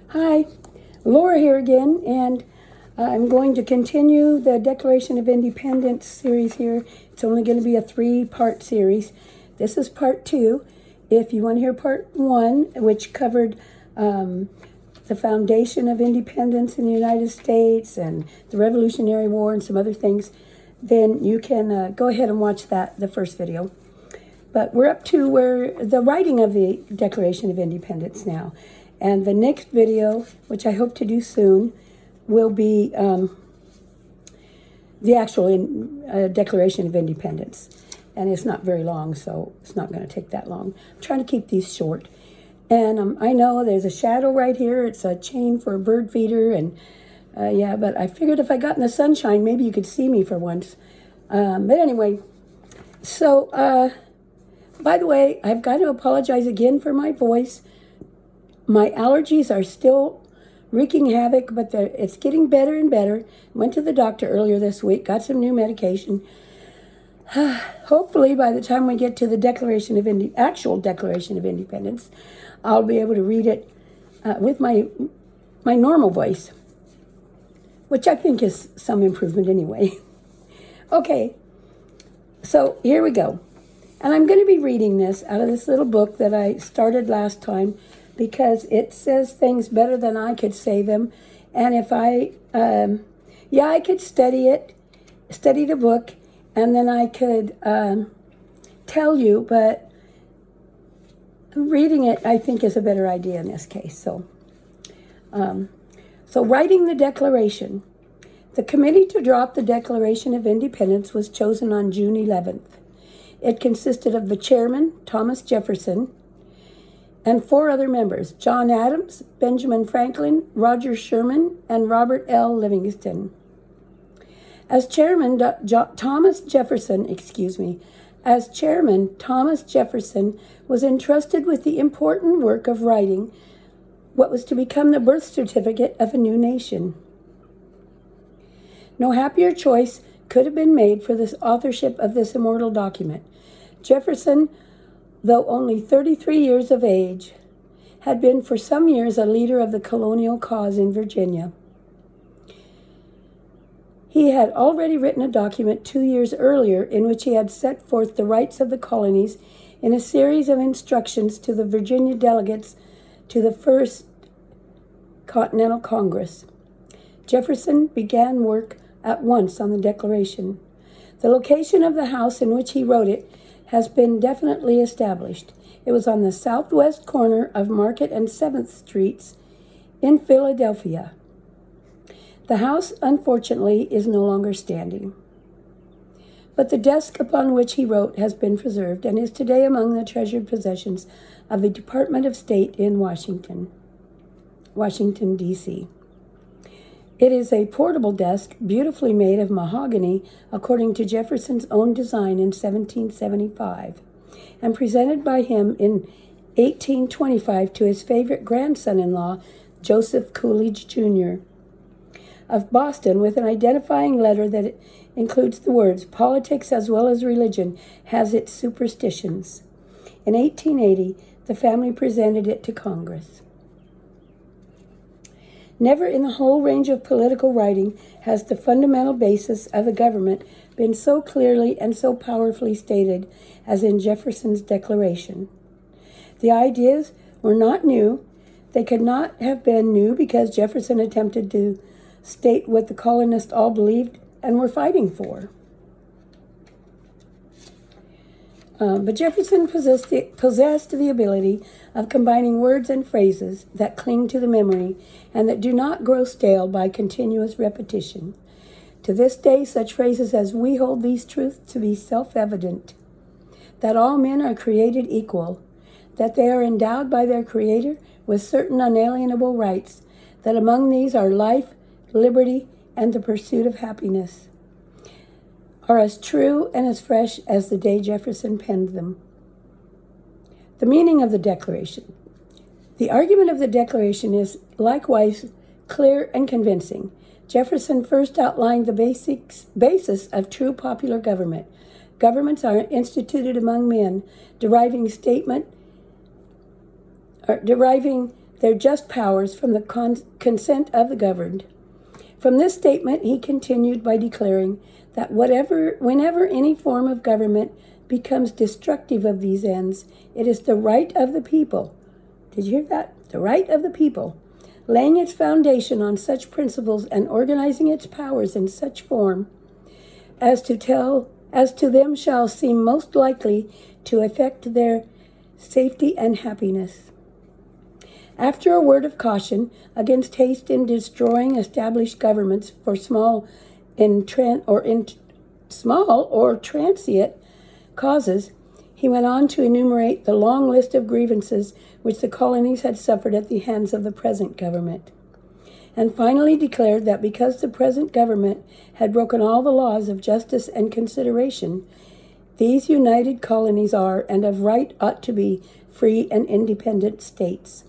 Hi, Laura here again, and I'm going to continue the Declaration of Independence series here. It's only going to be a 3-part series. This is part 2. If you want to hear part 1, which covered the foundation of independence in the United States and the Revolutionary War and some other things, then you can go ahead and watch the first video. But we're up to where the writing of the Declaration of Independence now. And the next video, which I hope to do soon, will be the actual Declaration of Independence. And it's not very long, so it's not going to take that long. I'm trying to keep these short. And I know there's a shadow right here. It's a chain for a bird feeder. And yeah, but I figured if I got in the sunshine, maybe you could see me for once. But anyway, so by the way, I've got to apologize again for my voice. My allergies are still wreaking havoc, but it's getting better and better. Went to the doctor earlier this week, got some new medication. Hopefully, by the time we get to the actual Declaration of Independence, I'll be able to read it with my normal voice, which I think is some improvement anyway. Okay, so here we go. And I'm going to be reading this out of this little book that I started last time, because it says things better than I could say them. And if I could study the book, and then I could tell you, but reading it, I think, is a better idea in this case. So writing the Declaration. The committee to draw the Declaration of Independence was chosen on June 11th. It consisted of the chairman, Thomas Jefferson, and 4 other members: John Adams, Benjamin Franklin, Roger Sherman, and Robert L. Livingston. As chairman, Thomas Jefferson was entrusted with the important work of writing what was to become the birth certificate of a new nation. No happier choice could have been made for this authorship of this immortal document. Jefferson, though only 33 years of age, had been for some years a leader of the colonial cause in Virginia. He had already written a document 2 years earlier in which he had set forth the rights of the colonies in a series of instructions to the Virginia delegates to the First Continental Congress. Jefferson began work at once on the Declaration. The location of the house in which he wrote it has been definitely established. It was on the southwest corner of Market and 7th Streets in Philadelphia. The house, unfortunately, is no longer standing. But the desk upon which he wrote has been preserved and is today among the treasured possessions of the Department of State in Washington, D.C. It is a portable desk, beautifully made of mahogany, according to Jefferson's own design in 1775, and presented by him in 1825 to his favorite grandson-in-law, Joseph Coolidge, Jr. of Boston, with an identifying letter that includes the words, "Politics as well as religion has its superstitions." In 1880, the family presented it to Congress. Never in the whole range of political writing has the fundamental basis of a government been so clearly and so powerfully stated as in Jefferson's Declaration. The ideas were not new. They could not have been new because Jefferson attempted to state what the colonists all believed and were fighting for. But Jefferson possessed the ability of combining words and phrases that cling to the memory and that do not grow stale by continuous repetition. To this day, such phrases as "we hold these truths to be self-evident," that all men are created equal, that they are endowed by their Creator with certain unalienable rights, that among these are life, liberty, and the pursuit of happiness, are as true and as fresh as the day Jefferson penned them. The meaning of the Declaration. The argument of the Declaration is likewise clear and convincing. Jefferson first outlined the basis of true popular government. Governments are instituted among men, deriving their just powers from the consent of the governed. From this statement, he continued by declaring that whenever any form of government becomes destructive of these ends, it is the right of the people. Did you hear that? The right of the people, laying its foundation on such principles and organizing its powers in such form as to them shall seem most likely to affect their safety and happiness. After a word of caution against haste in destroying established governments for small or transient causes, he went on to enumerate the long list of grievances which the colonies had suffered at the hands of the present government, and finally declared that because the present government had broken all the laws of justice and consideration, these united colonies are, and of right ought to be, free and independent states.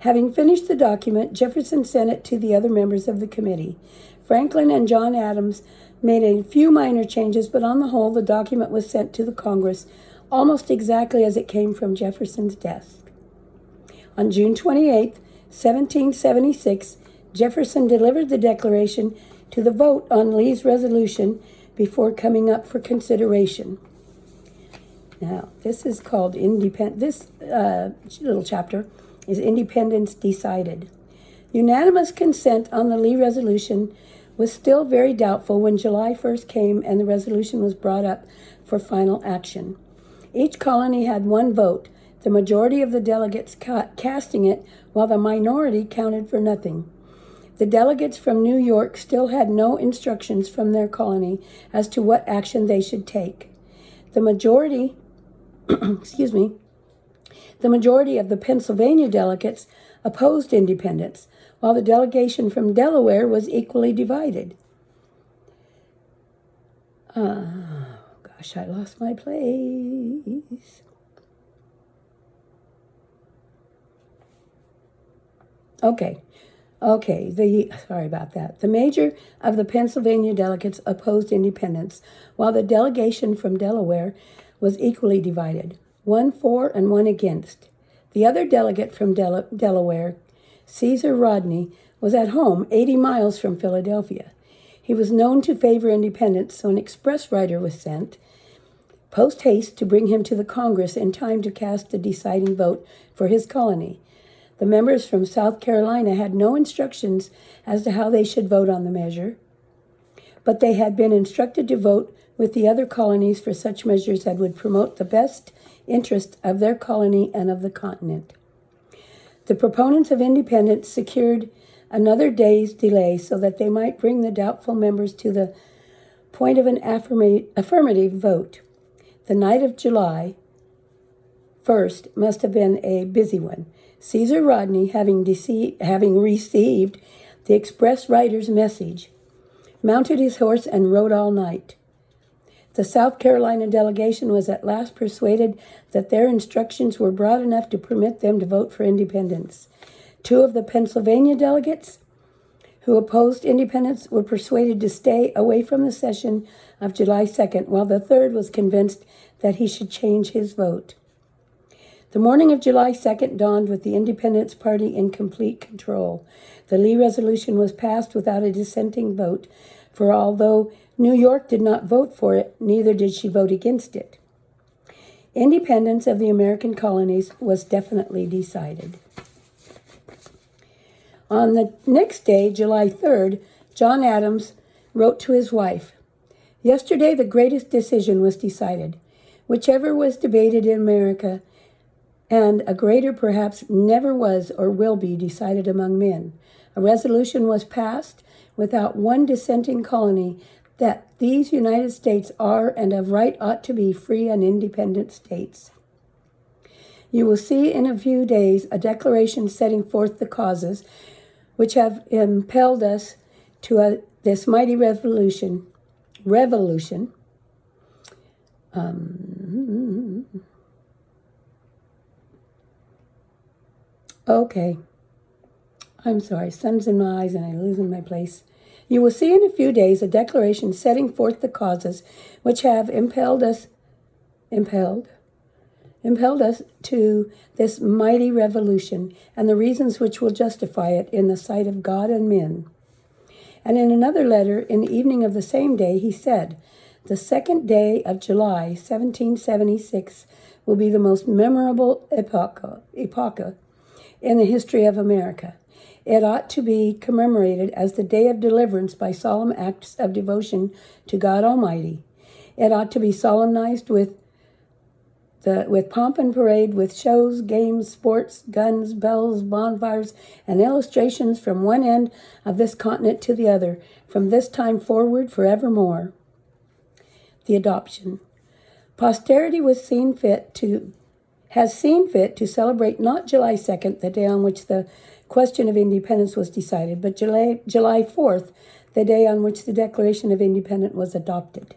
Having finished the document, Jefferson sent it to the other members of the committee. Franklin and John Adams made a few minor changes, but on the whole, the document was sent to the Congress almost exactly as it came from Jefferson's desk. On June 28, 1776, Jefferson delivered the Declaration to the vote on Lee's resolution before coming up for consideration. Now, this is called this little chapter is Independence Decided. Unanimous consent on the Lee resolution was still very doubtful when July 1st came and the resolution was brought up for final action. Each colony had one vote, the majority of the delegates casting it, while the minority counted for nothing. The delegates from New York still had no instructions from their colony as to what action they should take. The majority, the majority of the Pennsylvania delegates opposed independence, while the delegation from Delaware was equally divided. I lost my place. Sorry about that. The major of the Pennsylvania delegates opposed independence, while the delegation from Delaware was equally divided, one for and one against. The other delegate from Delaware, Caesar Rodney, was at home 80 miles from Philadelphia. He was known to favor independence, so an express rider was sent post haste to bring him to the Congress in time to cast the deciding vote for his colony. The members from South Carolina had no instructions as to how they should vote on the measure, but they had been instructed to vote with the other colonies for such measures that would promote the best interest of their colony and of the continent. The proponents of independence secured another day's delay so that they might bring the doubtful members to the point of an affirmative vote. The night of July 1st must have been a busy one. Caesar Rodney, having received the express rider's message, mounted his horse and rode all night. The South Carolina delegation was at last persuaded that their instructions were broad enough to permit them to vote for independence. Two of the Pennsylvania delegates who opposed independence were persuaded to stay away from the session of July 2nd, while the third was convinced that he should change his vote. The morning of July 2nd dawned with the Independence Party in complete control. The Lee resolution was passed without a dissenting vote, for although New York did not vote for it, neither did she vote against it. Independence of the American colonies was definitely decided. On the next day, July 3rd, John Adams wrote to his wife, "Yesterday the greatest decision was decided, whichever was debated in America, and a greater perhaps never was or will be decided among men. A resolution was passed without one dissenting colony that these United States are and of right ought to be free and independent states. You will see in a few days a declaration setting forth the causes which have impelled us to this mighty revolution. I'm sorry, sun's in my eyes and I'm losing my place. You will see in a few days a declaration setting forth the causes which have impelled impelled us to this mighty revolution, and the reasons which will justify it in the sight of God and men. And in another letter, in the evening of the same day, he said, the 2nd day of July, 1776, will be the most memorable epoch in the history of America. It ought to be commemorated as the day of deliverance by solemn acts of devotion to God Almighty. It ought to be solemnized with pomp and parade, with shows, games, sports, guns, bells, bonfires, and illustrations from one end of this continent to the other, from this time forward forevermore. The adoption. Posterity has seen fit to celebrate not July 2nd, the day on which the question of independence was decided, but July 4th, the day on which the Declaration of Independence was adopted.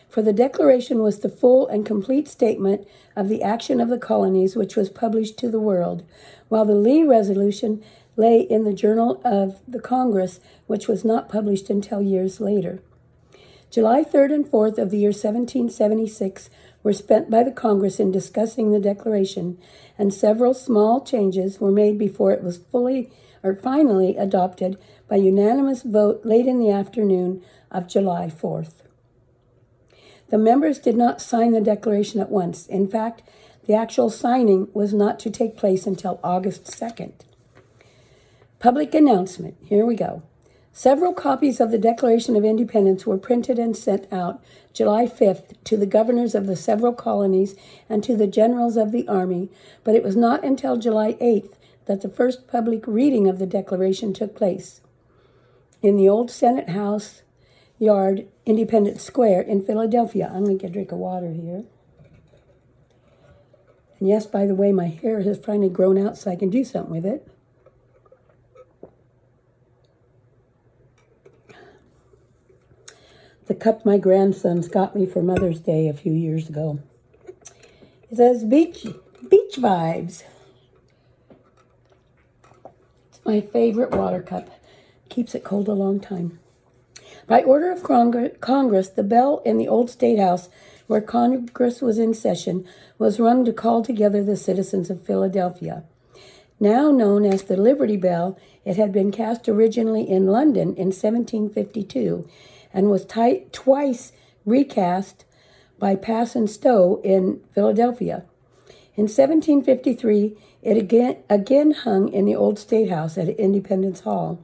For the Declaration was the full and complete statement of the action of the colonies, which was published to the world, while the Lee Resolution lay in the Journal of the Congress, which was not published until years later. July 3rd and 4th of the year 1776 were spent by the Congress in discussing the Declaration, and several small changes were made before it was finally adopted by unanimous vote late in the afternoon of July 4th. The members did not sign the Declaration at once. In fact, the actual signing was not to take place until August 2nd. Public announcement. Here we go. Several copies of the Declaration of Independence were printed and sent out July 5th to the governors of the several colonies and to the generals of the army, but it was not until July 8th that the first public reading of the Declaration took place in the old Senate House Yard, Independence Square in Philadelphia. I'm going to get a drink of water here. And yes, by the way, my hair has finally grown out so I can do something with it. The cup my grandsons got me for Mother's Day a few years ago. It says beach vibes. It's my favorite water cup. Keeps it cold a long time. By order of Congress, the bell in the old State House, where Congress was in session, was rung to call together the citizens of Philadelphia. Now known as the Liberty Bell, it had been cast originally in London in 1752 and was twice recast by Pass and Stowe in Philadelphia. In 1753, it again hung in the old State House at Independence Hall.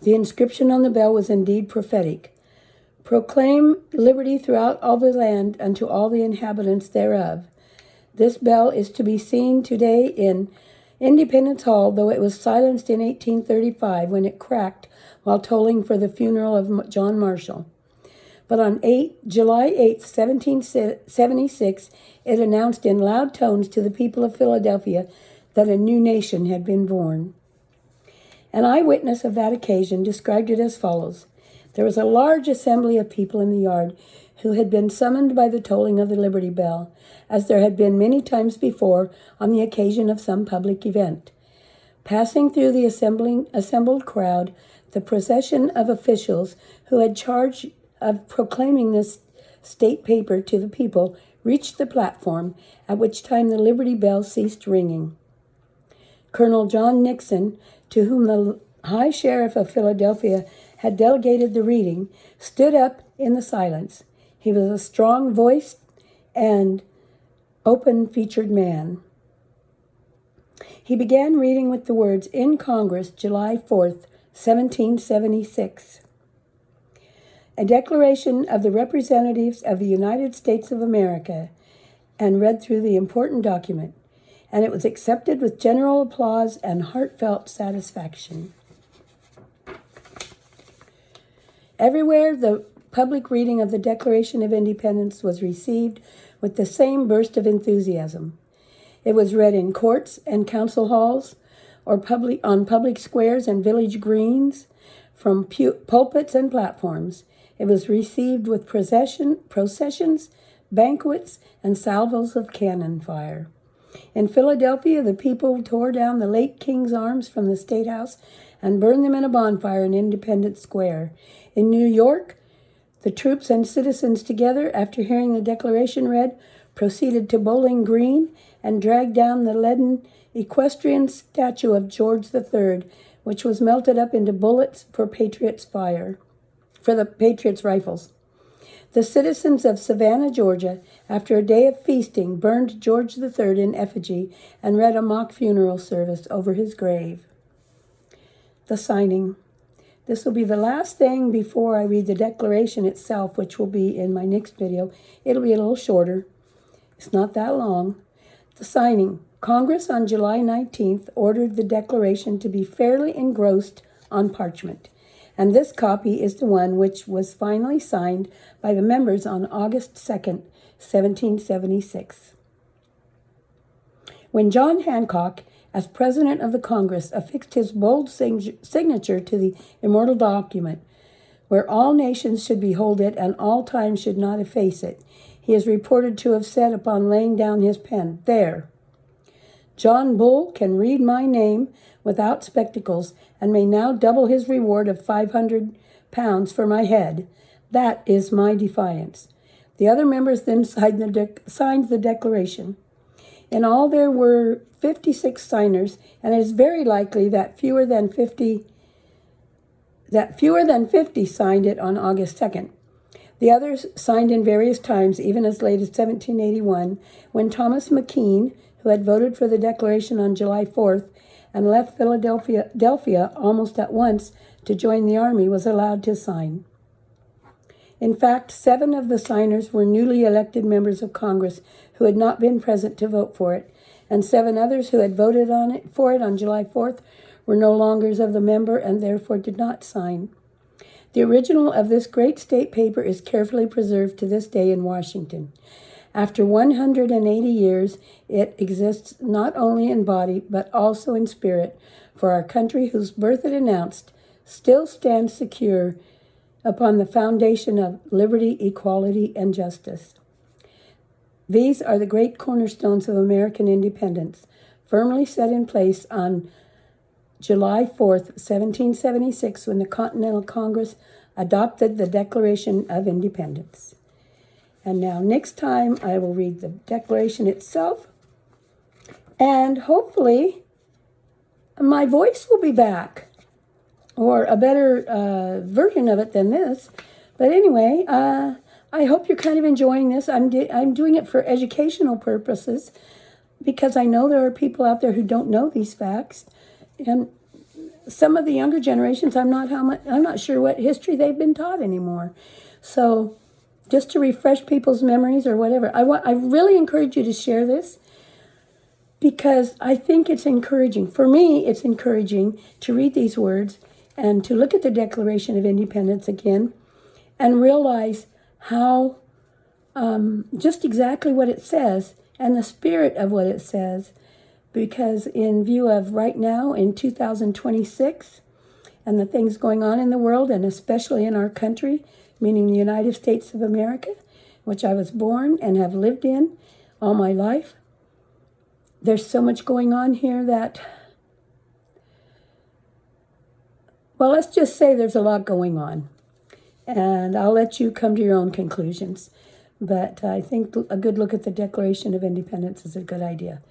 The inscription on the bell was indeed prophetic. Proclaim liberty throughout all the land unto all the inhabitants thereof. This bell is to be seen today in Independence Hall, though it was silenced in 1835 when it cracked while tolling for the funeral of John Marshall. But on July 8, 1776, it announced in loud tones to the people of Philadelphia that a new nation had been born. An eyewitness of that occasion described it as follows. There was a large assembly of people in the yard who had been summoned by the tolling of the Liberty Bell, as there had been many times before on the occasion of some public event. Passing through the assembled crowd, the procession of officials who had charge of proclaiming this state paper to the people reached the platform, at which time the Liberty Bell ceased ringing. Colonel John Nixon, to whom the High Sheriff of Philadelphia had delegated the reading, stood up in the silence. He was a strong-voiced and open-featured man. He began reading with the words, "In Congress, July 4th, 1776. A declaration of the representatives of the United States of America," and read through the important document, and it was accepted with general applause and heartfelt satisfaction. Everywhere the public reading of the Declaration of Independence was received with the same burst of enthusiasm. It was read in courts and council halls, or on public squares and village greens, from pulpits and platforms. It was received with processions, banquets, and salvos of cannon fire. In Philadelphia, the people tore down the late king's arms from the State House and burned them in a bonfire in Independence Square. In New York, the troops and citizens together, after hearing the Declaration read, proceeded to Bowling Green and dragged down the leaden equestrian statue of George III, which was melted up into bullets for the Patriots' rifles. The citizens of Savannah, Georgia, after a day of feasting, burned George III in effigy and read a mock funeral service over his grave. The signing. This will be the last thing before I read the declaration itself, which will be in my next video. It'll be a little shorter. It's not that long. The signing. Congress on July 19th ordered the declaration to be fairly engrossed on parchment, and this copy is the one which was finally signed by the members on August 2nd, 1776. When John Hancock, as President of the Congress, affixed his bold signature to the immortal document, where all nations should behold it and all time should not efface it, he is reported to have said upon laying down his pen, "There, John Bull can read my name without spectacles and may now double his reward of £500 for my head. That is my defiance." The other members then signed the declaration. In all, there were 56 signers, and it is very likely that fewer than 50 signed it on August 2nd. The others signed in various times, even as late as 1781, when Thomas McKean, who had voted for the declaration on July 4th and left Philadelphia almost at once to join the army, was allowed to sign. In fact, 7 of the signers were newly elected members of Congress who had not been present to vote for it, and 7 others who had voted for it on July 4th were no longer of the member and therefore did not sign. The original of this great state paper is carefully preserved to this day in Washington. After 180 years, it exists not only in body but also in spirit, for our country, whose birth it announced, still stands secure upon the foundation of liberty, equality, and justice. These are the great cornerstones of American independence, firmly set in place on July 4th, 1776, when the Continental Congress adopted the Declaration of Independence. And now, next time, I will read the Declaration itself, and hopefully my voice will be back, or a better version of it than this. But anyway, I hope you're kind of enjoying this. I'm doing it for educational purposes, because I know there are people out there who don't know these facts, and some of the younger generations, I'm not sure what history they've been taught anymore. So, just to refresh people's memories or whatever, I really encourage you to share this, because I think it's encouraging. For me, it's encouraging to read these words and to look at the Declaration of Independence again and realize how just exactly what it says and the spirit of what it says. Because in view of right now in 2026 and the things going on in the world, and especially in our country, meaning the United States of America, which I was born and have lived in all my life, there's so much going on here that, well, let's just say there's a lot going on. And I'll let you come to your own conclusions. But I think a good look at the Declaration of Independence is a good idea.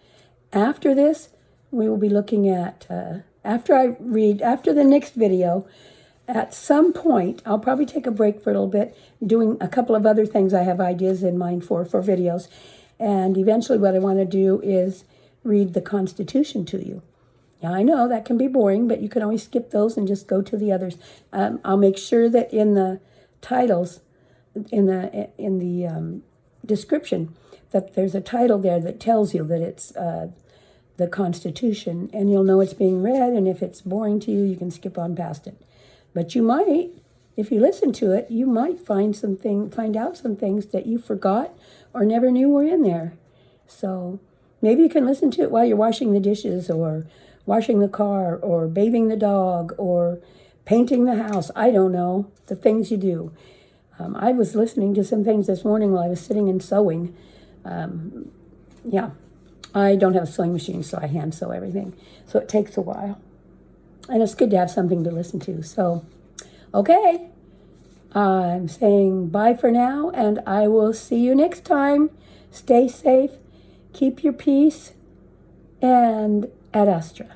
After this, we will be looking at, after the next video, at some point, I'll probably take a break for a little bit, doing a couple of other things I have ideas in mind for videos. And eventually what I want to do is read the Constitution to you. Now, I know that can be boring, but you can always skip those and just go to the others. I'll make sure that in the titles, in the description, that there's a title there that tells you that it's the Constitution, and you'll know it's being read, and if it's boring to you, you can skip on past it. But you might, if you listen to it, you might find out some things that you forgot or never knew were in there. So maybe you can listen to it while you're washing the dishes, or washing the car, or bathing the dog, or painting the house. I don't know, the things you do. I was listening to some things this morning while I was sitting and sewing. Yeah, I don't have a sewing machine, so I hand sew everything. So it takes a while. And it's good to have something to listen to. So, okay, I'm saying bye for now, and I will see you next time. Stay safe, keep your peace, and ad astra.